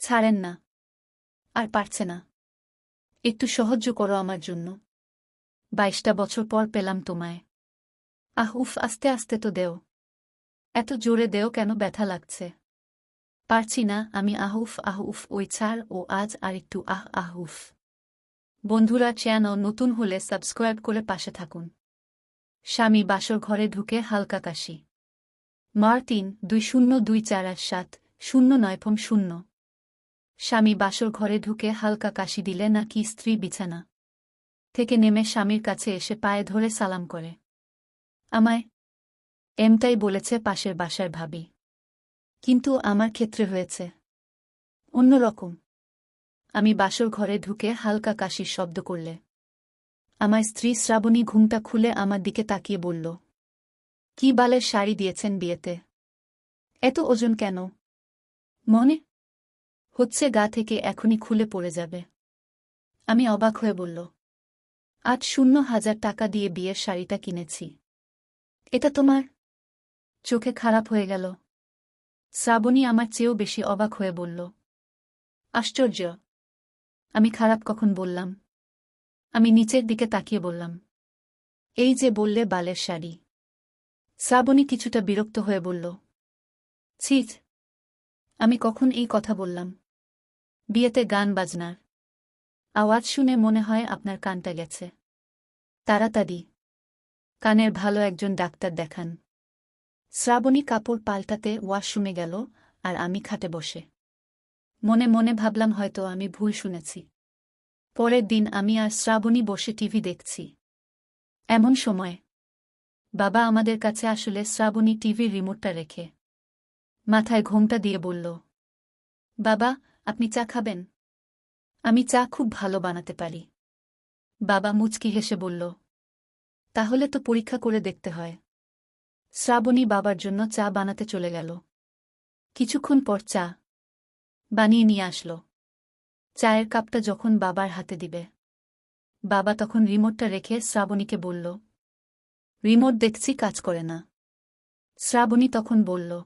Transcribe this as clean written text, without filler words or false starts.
ছাড়েন না। আর পারছে না। একটু সাহায্য করো আমার জন্য। 22টা বছর পর পেলাম তোমায়। আহ উফ, আস্তে আস্তে তো দেও। এত জোরে দেও কেন, ব্যথা লাগছে। পারছি না আমি। আহ উফ, ওই ছাড় ও আজ আর একটু আহ উফ। বন্ধুরা, চ্যানেল নতুন হলে সাবস্ক্রাইব করে পাশে থাকুন। স্বামী বাসর ঘরে ঢুকে হালকা কাশি। মার্টিন 20248709 স্বামী বাসর ঘরে ঢুকে হালকা কাশি দিলে নাকি স্ত্রী বিছানা থেকে নেমে স্বামীর কাছে এসে পায়ে ধরে সালাম করে। আমায় এমটাই বলেছে পাশের বাসার ভাবি। কিন্তু আমার ক্ষেত্রে হয়েছে অন্যরকম। আমি বাসর ঘরে ঢুকে হালকা কাশির শব্দ করলে আমার স্ত্রী শ্রাবণী ঘুমটা খুলে আমার দিকে তাকিয়ে বলল, কি বালের শাড়ি দিয়েছেন বিয়েতে? এত ওজন কেন? মনে হচ্ছে গা থেকে এখনই খুলে পড়ে যাবে। আমি অবাক হয়ে বলল, 8,000 টাকা দিয়ে বিয়ের শাড়িটা কিনেছি। এটা তোমার? চোখে খারাপ হয়ে গেল। শ্রাবণী আমার চেয়েও বেশি অবাক হয়ে বলল, আশ্চর্য। আমি খারাপ কখন বললাম? আমি নিচের দিকে তাকিয়ে বললাম, এই যে বললে বালের শাড়ি। শ্রাবণী কিছুটা বিরক্ত হয়ে বলল, ছিঃ, আমি কখন এই কথা বললাম? বিয়েতে গান বাজনার আওয়াজ শুনে মনে হয় আপনার কানটা গেছে। তাড়াতাড়ি কানের ভালো একজন ডাক্তার দেখান। শ্রাবণী কাপড় পাল্টাতে ওয়াশরুমে গেল, আর আমি খাটে বসে মনে মনে ভাবলাম হয়তো আমি ভুল শুনেছি। পরের দিন আমি আর শ্রাবণী বসে টিভি দেখছি। এমন সময় বাবা আমাদের কাছে আসলে শ্রাবণী টিভির রিমোটটা রেখে মাথায় ঘোমটা দিয়ে বলল, বাবা, আপনি চা খাবেন? আমি চা খুব ভালো বানাতে পারি। বাবা মুচকি হেসে বলল, তাহলে তো পরীক্ষা করে দেখতে হয়। শ্রাবণী বাবার জন্য চা বানাতে চলে গেল। কিছুক্ষণ পর চা বানিয়ে নিয়ে আসলো। চায়ের কাপটা যখন বাবার হাতে দিবে, বাবা তখন রিমোটটা রেখে শ্রাবণীকে বলল, রিমোট দেখছি কাজ করে না। শ্রাবণী তখন বলল,